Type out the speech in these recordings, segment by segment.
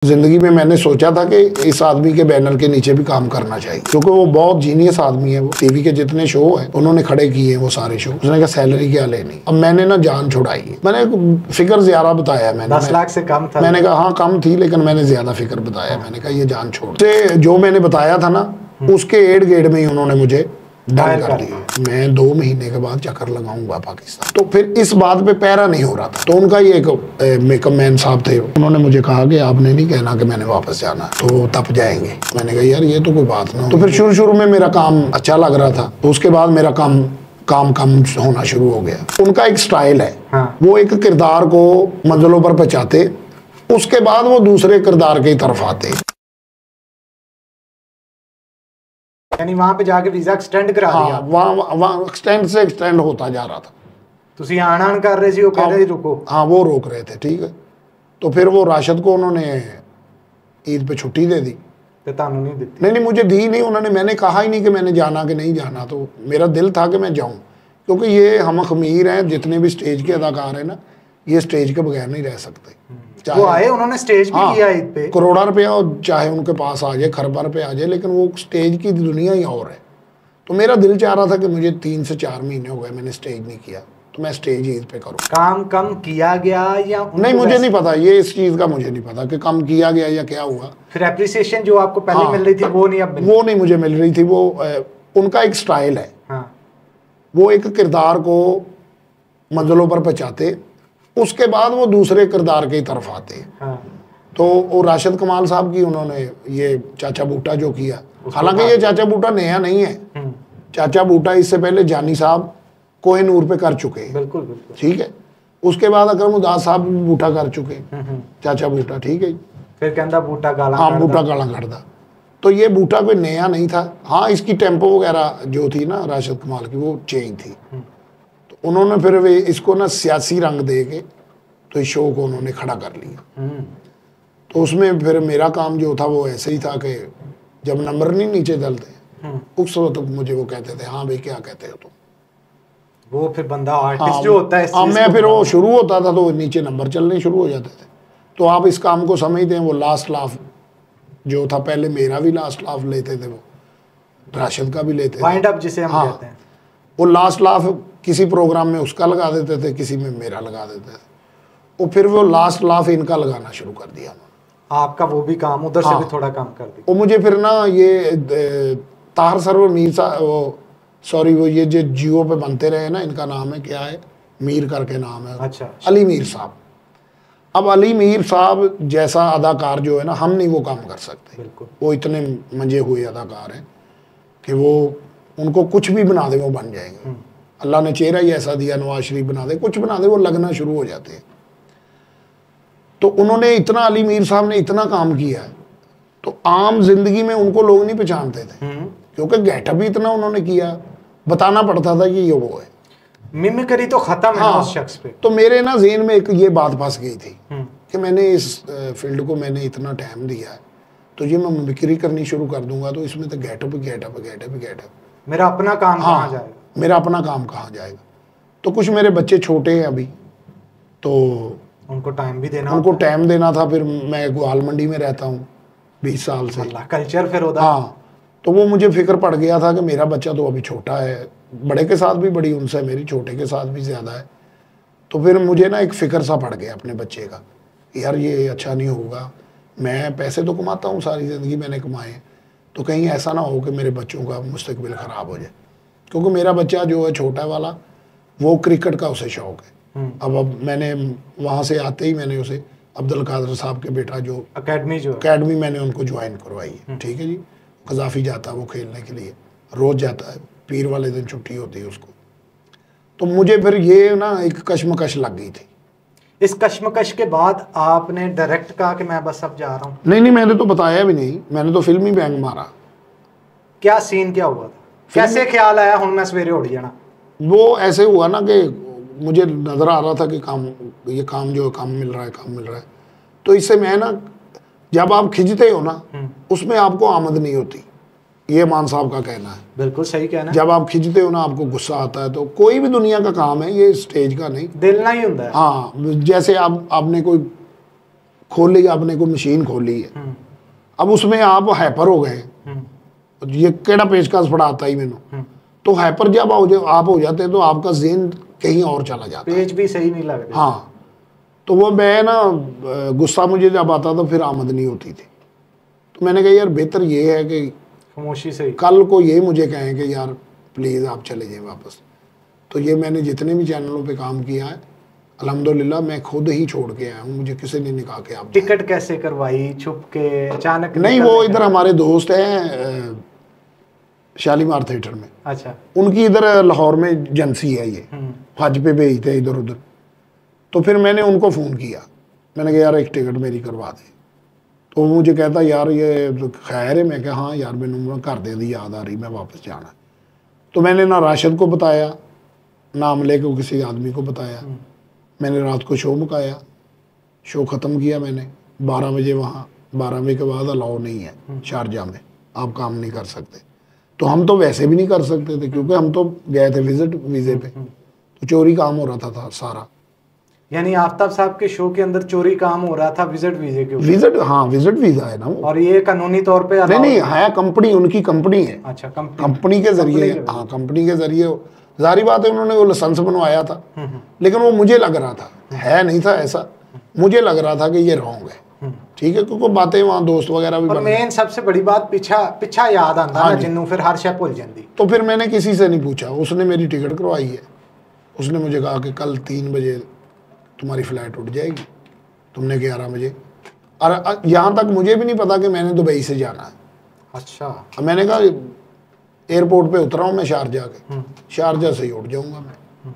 जिंदगी में मैंने सोचा था कि इस आदमी के बैनर के नीचे भी काम करना चाहिए, क्योंकि वो बहुत जीनियस आदमी है। वो टीवी के जितने शो हैं उन्होंने खड़े किए हैं वो सारे शो। उसने कहा सैलरी क्या लेनी। अब मैंने ना जान छुड़ाई है। मैंने फिगर ज्यादा बताया, मैंने 10 लाख से कम था। मैंने कहा हाँ कम थी, लेकिन मैंने ज्यादा फिगर बताया। मैंने कहा ये जान छोड़ से जो मैंने बताया था ना उसके एड गेड में ही उन्होंने मुझे डन कर दिया। मैं 2 महीने के बाद चक्कर लगाऊंगा पाकिस्तान। तो फिर इस बात पे पैरा नहीं हो रहा था। तो उनका ये एक मेकअप मैन साहब थे, उन्होंने मुझे कहा कि आपने नहीं कहना कि मैंने वापस जाना, तो तब जाएंगे। मैंने कहा यार ये तो कोई बात ना। तो फिर शुरू में मेरा काम अच्छा लग रहा था, तो उसके बाद मेरा काम कम होना शुरू हो गया। उनका एक स्टाइल है, वो एक किरदार को मंजिलों पर पहुंचाते, उसके बाद वो दूसरे किरदार की तरफ आते। यानी वहां पे जाके वीजा एक्सटेंड करा दिया। वहाँ एक्सटेंड से एक्सटेंड होता जा रहा था। तुसी आन कर रहे सी, वो कह रहे रुको। हाँ वो रोक रहे थे, ठीक है। तो फिर वो राशिद को उन्होंने ईद पे छुट्टी दे दी। तो तानू नहीं दी? नहीं मुझे दी नहीं उन्होंने। मैंने कहा ही नहीं कि मैंने जाना कि नहीं जाना। तो मेरा दिल था कि मैं जाऊँ, क्योंकि ये हम खमीर हैं, जितने भी स्टेज के अदाकार हैं ना, ये स्टेज के बगैर नहीं रह सकते। वो आए, उन्होंने स्टेज भी किया ईद पे। करोड़ा रुपया चाहे उनके पास आ जाए, खरबा रुपया आ जाए, लेकिन वो स्टेज की दुनिया ही और है। तो मेरा दिल चाह रहा था कि मुझे 3 से 4 महीने हो गए मैंने स्टेज नहीं किया, तो मैं स्टेज ईद पे करूँ। काम कम किया गया या नहीं मुझे नहीं पता, ये इस चीज़ का मुझे नहीं पता कि कम किया गया या क्या हुआ। फिर एप्रिसिएशन जो आपको पहले मिल रही थी वो नहीं अब वो नहीं मुझे मिल रही थी। वो उनका एक स्टाइल है, वो एक किरदार को मंजिलों पर पहुंचाते, उसके बाद वो दूसरे किरदार की तरफ आते। तो वो राशिद कमाल साहब की उन्होंने ये चाचा बूटा जो किया, हालांकि ये चाचा बूटा नया नहीं है। चाचा बूटा इससे पहले जानी साहब कोहिनूर पे कर चुके हैं, बिल्कुल बिल्कुल, ठीक है। उसके बाद अकरम उदास साहब भी बूटा कर चुके चाचा बूटा, ठीक है। फिर कहता बूटा गाला, हाँ बूटा गाला करदा। तो ये बूटा कोई नया नहीं था। हाँ इसकी टेम्पो वगैरह जो थी ना राशिद कमाल की, वो चेंज थी। तो उन्होंने फिर वे इसको ना सियासी रंग दे के तो इस शो को उन्होंने खड़ा कर लिया। तो उसमें फिर मेरा काम जो था वो ऐसे ही था कि जब नंबर नहीं नीचे डलते उस वक्त मुझे वो कहते थे हाँ भाई क्या कहते हो तुम। वो फिर बंदा आर्टिस्ट जो होता है, हाँ मैं फिर वो शुरू होता था तो नीचे नंबर चलने शुरू हो जाते थे। तो आप इस काम को समझते हैं, वो लास्ट लाफ जो था, पहले मेरा भी लास्ट लाफ लेते थे, वो राशिद का भी लेते थे, वाइंड अप जिसे हम कहते हैं। वो लास्ट लाफ किसी प्रोग्राम में उसका लगा देते थे, किसी में मेरा लगा देते थे। वो फिर वो लास्ट लाफ इनका लगाना शुरू कर दिया। आपका वो भी काम उधर से भी थोड़ा काम कर दिया। वो मुझे फिर ना ये ताहर सरवर मीर साहब, वो सॉरी वो ये जो जियो पे बनते रहे ना, इनका नाम है क्या है, मीर करके नाम है। अच्छा। अली मीर साहब। अब अली मीर साहब जैसा अदाकार जो है ना, हम नहीं वो काम कर सकते। बिल्कुल। वो इतने मंजे हुए अदाकार हैं कि वो उनको कुछ भी बना दे वो बन जाएंगे। अल्लाह ने चेहरा ही ऐसा दिया, नवाज शरीफ बना दे, कुछ बना दे, वो लगना शुरू हो जाते हैं। तो उन्होंने इतना, अली मीर साहब ने इतना काम किया है, तो आम जिंदगी में उनको लोग नहीं पहचानते थे, क्योंकि गेटअप भी इतना उन्होंने किया, बताना पड़ता था कि ये वो है। मिमिक्री तो खत्म है उस शख्स पे। तो मेरे ना ज़हन में एक ये बात फंस गई थी कि मैंने इस फील्ड को मैंने इतना टाइम दिया है, तो ये मैं मिमिक्री करनी शुरू कर दूंगा तो इसमें तो गेटअप मेरा अपना काम कहाँ जाएगा, मेरा अपना काम कहाँ जाएगा। तो कुछ मेरे बच्चे छोटे हैं अभी, तो उनको टाइम भी देना, उनको टाइम देना था। फिर मैं ग्वाल मंडी में रहता हूँ 20 साल से, कल्चर फिर होता। हाँ, तो वो मुझे फिक्र पड़ गया था कि मेरा बच्चा तो अभी छोटा है, बड़े के साथ भी बड़ी उनसे मेरी, छोटे के साथ भी ज़्यादा है। तो फिर मुझे ना एक फ़िक्र सा पड़ गया अपने बच्चे का, यार ये अच्छा नहीं होगा। मैं पैसे तो कमाता हूँ, सारी ज़िंदगी मैंने कमाए, तो कहीं ऐसा ना हो कि मेरे बच्चों का मुस्तकबिल ख़राब हो जाए। क्योंकि मेरा बच्चा जो है छोटा वाला, वो क्रिकेट का उसे शौक़ है। अब मैंने वहाँ से आते ही मैंने उसे अब्दुल कादर साहब के बेटा जो अकेडमी मैंने उनको ज्वाइन करवाई है, ठीक है जी। कज़ाफ़ी जाता है वो खेलने के लिए, रोज़ जाता है, पीर वाले दिन छुट्टी होती है उसको। तो मुझे फिर ये ना एक कश्मकश लग गई थी। इस कश्मकश के बाद आपने डायरेक्ट कहा कि मैं बस अब जा रहा हूँ? नहीं मैंने तो बताया भी नहीं, मैंने तो फिल्मी बैंग मारा। क्या सीन क्या हुआ था, कैसे ख्याल आया हूँ मैं सवेरे उठ जाना? वो ऐसे हुआ ना कि मुझे नज़र आ रहा था कि ये काम जो काम मिल रहा है। तो इससे मैं ना, जब आप खिंचते हो ना उसमें आपको आमद नहीं होती, ये मान साहब का कहना है। बिल्कुल सही कहना है। जब आप खिंचते हो ना आपको गुस्सा आता है। तो कोई भी दुनिया का काम है, ये स्टेज का नहीं, दिल ना ही होता है। हाँ, जैसे आपने कोई खोली, आपने कोई मशीन खोली है, अब उसमें आप हैपर हो गए, ये केड़ा पेचकस पढ़ाता ही मैंने, तो हैपर जब आप हो जाते हैं तो आपका ज़हन कहीं और चला जाता है, पेज भी सही नहीं लगते। हाँ, तो वो मैं ना गुस्सा मुझे जब आता तो फिर आमद नहीं होती थी, तो मैंने कहा यार बेहतर ये है कि खामोशी से कल को ये मुझे कहें कि यार प्लीज़ आप चले जाएं वापस। तो ये मैंने जितने भी चैनलों पे काम किया है अल्हम्दुलिल्लाह मैं खुद ही छोड़ के आया हूँ, मुझे किसी ने नहीं कहा कि आप टिकट कैसे करवाई, छुप के अचानक? नहीं, वो इधर हमारे दोस्त हैं शालीमार थिएटर में, अच्छा, उनकी इधर लाहौर में एजेंसी है, ये हज पे भेजते हैं इधर उधर, तो फिर मैंने उनको फ़ोन किया, मैंने कहा यार एक टिकट मेरी करवा दे, तो वो मुझे कहता यार ये तो खैर है, मैं कहा हाँ यार मैंने घर दे दी याद आ रही, मैं वापस जाना। तो मैंने ना राशिद को बताया ना अमले को किसी आदमी को बताया, मैंने रात को शो मुकाया, शो ख़त्म किया मैंने 12 बजे, वहाँ 12 बजे के बाद अलाउ नहीं है शारजा में, आप काम नहीं कर सकते, तो हम तो वैसे भी नहीं कर सकते थे क्योंकि हम तो गए थे विजिट वीज़े पे, तो चोरी काम हो रहा था सारा। यानी आफ्ताब साहब के शो के अंदर चोरी काम हो रहा था विजिट वीजे के ऊपर? विजिट, हाँ विजिट वीज़ा है ना वो, और ये कानूनी तौर पे नहीं है कंपनी, उनकी कंपनी है। अच्छा, कंपनी के जरिए, हाँ कंपनी के जरिए, जारी बात है उन्होंने वो लाइसेंस बनवाया था, लेकिन वो मुझे लग रहा था, है नहीं था ऐसा, मुझे लग रहा था कि ये रॉन्ग है, ठीक है, क्योंकि बातें वहाँ दोस्त वगैरह भी और मेन सबसे बड़ी बात पिछा याद आता ना जिन्नू फिर हर शय भूल जाती। तो फिर मैंने किसी से नहीं पूछा, उसने मेरी टिकट करवाई है, उसने मुझे कहा कि कल 3 बजे तुम्हारी फ़्लाइट उठ जाएगी, तुमने 11 बजे, और यहाँ तक मुझे भी नहीं पता कि मैंने दुबई से जाना है। अच्छा, अब मैंने कहा एयरपोर्ट पे उतरा हूँ मैं शारजा के, शारजा से ही उठ जाऊँगा मैं।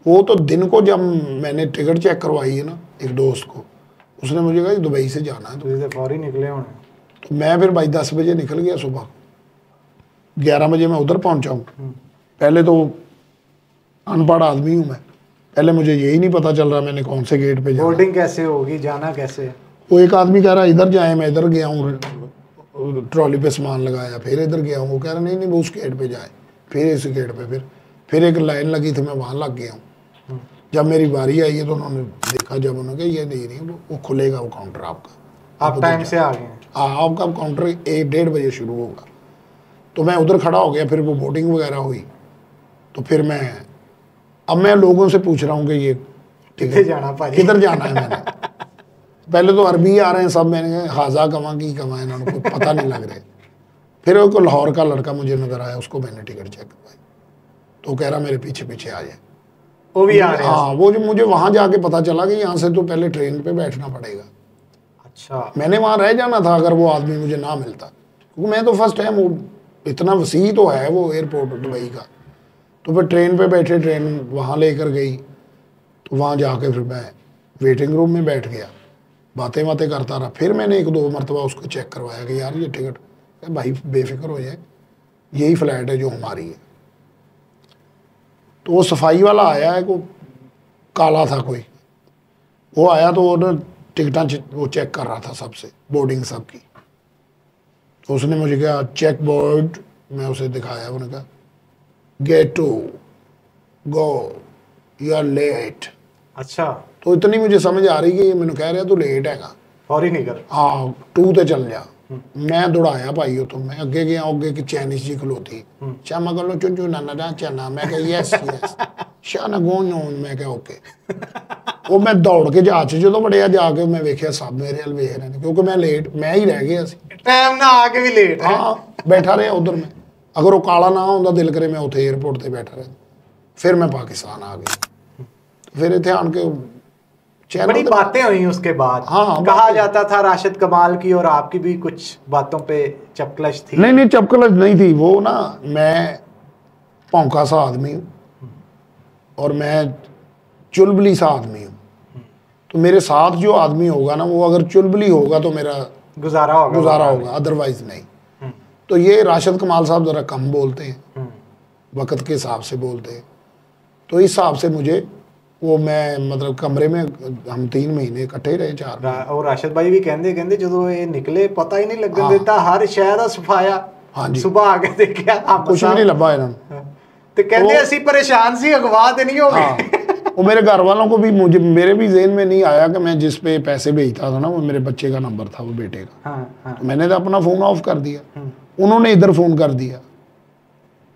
वो तो दिन को जब मैंने टिकट चेक करवाई है ना एक दोस्त को, उसने मुझे कहा दुबई से जाना है, तो फौरी निकले होने। तो मैं फिर भाई 10 बजे निकल गया सुबह, 11 बजे मैं उधर पहुँचा हूँ। पहले तो अनपढ़ आदमी हूँ मैं, पहले मुझे यही नहीं पता चल रहा मैंने कौन से गेट पे जाना, बोर्डिंग कैसे होगी, जाना कैसे। वो एक आदमी कह रहा इधर जाए, मैं इधर गया हूँ, ट्रॉली पे सामान लगाया, फिर इधर गया हूँ, वो कह रहा नहीं वो उस गेट पे जाए, फिर इस गेट पे, फिर एक लाइन लगी थी मैं वहाँ लग गया हूँ। जब मेरी बारी आई है तो उन्होंने देखा, जब उन्होंने कहा ये नहीं वो खुलेगा वो काउंटर आपका, आप टाइम से आ गए? हाँ, आपका काउंटर 1-1:30 बजे शुरू होगा। तो मैं उधर खड़ा हो गया, फिर वो बोर्डिंग वगैरह हुई, तो फिर अब मैं लोगों से पूछ रहा हूँ कि ये किधर जाना भाई, किधर जाना है। मैंने पहले तो अरबी आ रहे हैं सब, मैंने कहा हाजा कमा की कमा, इन्होंने कोई पता नहीं लग रहे। फिर वो लाहौर का लड़का मुझे नजर आया, उसको मैंने टिकट चेक करवाई, तो कह रहा मेरे पीछे पीछे आ जाए, वो भी आ रहे हैं। हाँ, वो जो मुझे वहाँ जाके पता चला कि यहाँ से तो पहले ट्रेन पे बैठना पड़ेगा। अच्छा, मैंने वहाँ रह जाना था अगर वो आदमी मुझे ना मिलता, क्योंकि मैं तो फर्स्ट टाइम, वो इतना वसी तो है वो एयरपोर्ट दुबई का। तो फिर ट्रेन पे बैठे, ट्रेन वहाँ लेकर गई, तो वहाँ जाके फिर मैं वेटिंग रूम में बैठ गया, बातें करता रहा। फिर मैंने 1-2 मरतबा उसको चेक करवाया कि यार ये टिकट, भाई बेफिक्र हो जाए, यही फ़्लाइट है जो हमारी है। तो वो सफाई वाला आया है, को काला था कोई, वो आया तो वो टिकटा वो चेक कर रहा था सबसे, बोर्डिंग सब की। तो उसने मुझे कहा चेक बोर्ड, मैं उसे दिखाया, उन्होंने कहा get to go you are late. अच्छा, तो इतनी मुझे समझ आ रही कि ये मैंने कह रहा तू लेट हैगा, फौरी निकल, हाँ 2 ते चल जा। मैं दौड़ाया भाई, तो मैं अगे गया, अगे की चाइनीज जी खलोती, शामा कलो चुंचू नाना चना, मैं कहा यस यस शाना गोन नोन, मैं कहा ओके। वो मैं दौड़ के जहाज च जो बड़िया जाके मैं वेख्या सब मेरे हल वेख रहे हैं, क्योंकि मैं लेट, मैं ही रह गया सी, टाइम ना आके भी लेट है। हाँ बैठा रहा उधर मैं, अगर वो काला ना होंदा दिल करे मैं उत्थे एयरपोर्ट ते बैठा रहा। फिर मैं पाकिस्तान आ गया, फिर इतने आन के बड़ी बातें हुई उसके बाद। हाँ, कहा जाता था राशिद कमाल की और आपकी भी कुछ बातों पे चपकलश थी। नहीं चपकलश नहीं थी, वो ना मैं भौंका सा आदमी हूँ और मैं चुलबुली सा आदमी हूँ, तो मेरे साथ जो आदमी होगा ना वो अगर चुलबुली होगा तो मेरा गुजारा होगा, अदरवाइज नहीं। तो ये राशिद कमाल साहब ज़रा कम बोलते हैं, वक़्त के हिसाब से बोलते हैं, तो इस हिसाब से मुझे वो मैं मतलब कमरे में हम 3 महीने इकट्ठे रहे, 4 और राशिद भाई भी कहते जो ये निकले पता ही नहीं लगन देता, हर शहर का सफाया। हाँ जी, सुबह आके देखा कुछ भी नहीं लभा इन्होंने, तो कहते ਅਸੀਂ परेशान सी, अगवा तो नहीं हो गए। वो मेरे घर वालों को भी, मुझे मेरे भी जेहन में नहीं आया कि मैं जिस पे पैसे भेजता था ना वो मेरे बच्चे का नंबर था, वो बेटे का। हाँ। तो मैंने तो अपना फ़ोन ऑफ कर दिया। उन्होंने इधर फ़ोन कर दिया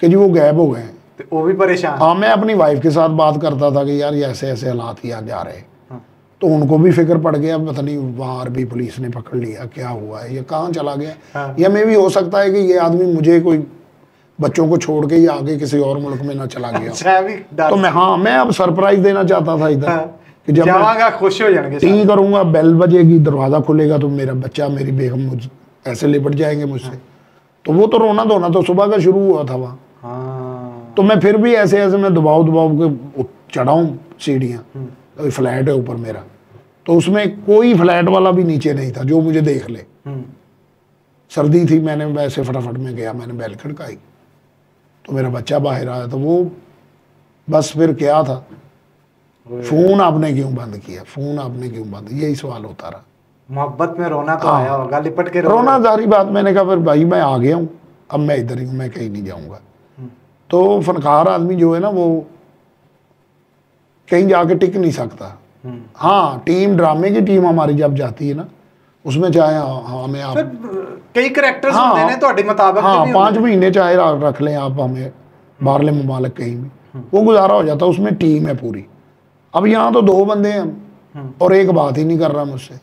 कि जी वो गायब हो गए हैं। तो वो भी परेशान। हाँ, मैं अपनी वाइफ के साथ बात करता था कि यार ये ऐसे ऐसे हालात यहाँ जा रहे हैं। हाँ। तो उनको भी फिक्र पड़ गया, पता नहीं वहाँ अरबी पुलिस ने पकड़ लिया, क्या हुआ है, ये कहाँ चला गया। हाँ। या मैं भी हो सकता है कि ये आदमी मुझे कोई बच्चों को छोड़ के ये आगे किसी और मुल्क में ना चला गया। अच्छा, अभी तो मैं अब सरप्राइज देना चाहता था इधर। हाँ। कि जब जावांगा, खुश हो जाएंगे टी करूंगा, बेल बजेगी, दरवाज़ा खुलेगा तो मेरा बच्चा, मेरी बेगम मुझ ऐसे लिपट जाएंगे मुझसे। तो वो तो रोना धोना तो सुबह का शुरू हुआ था वहाँ। हाँ। तो मैं फिर भी ऐसे ऐसे मैं दबाव के चढ़ाऊँ सीढ़ियाँ, तो फ्लैट है ऊपर मेरा, तो उसमें कोई फ्लैट वाला भी नीचे नहीं था जो मुझे देख ले। सर्दी थी, मैंने वैसे फटाफट में गया, मैंने बेल खड़काई तो मेरा बच्चा बाहर आया। तो वो बस फिर क्या था, फ़ोन आपने क्यों बंद किया, फ़ोन आपने क्यों बंद, यही सवाल होता रहा। मोहब्बत में रोना तो हाँ। आया होगा, लिपट के रोना जारी बात। मैंने कहा फिर भाई मैं आ गया हूँ, अब मैं इधर ही हूँ, मैं कहीं नहीं जाऊँगा। तो फनकार आदमी जो है ना वो कहीं जाके टिक नहीं सकता। हाँ, टीम ड्रामे की टीम हमारी जब जाती है ना उसमें चाहे हमें आप कई करैक्टर्स हाँ, होते हैं ਤੁਹਾਡੇ मुताबिक। हाँ 5 महीने चाहे रख लें आप हमें बाहरले ममालिक कहीं भी, वो गुजारा हो जाता। उसमें टीम है पूरी। अब यहाँ तो 2 बंदे हैं हम और एक बात ही नहीं कर रहा मुझसे।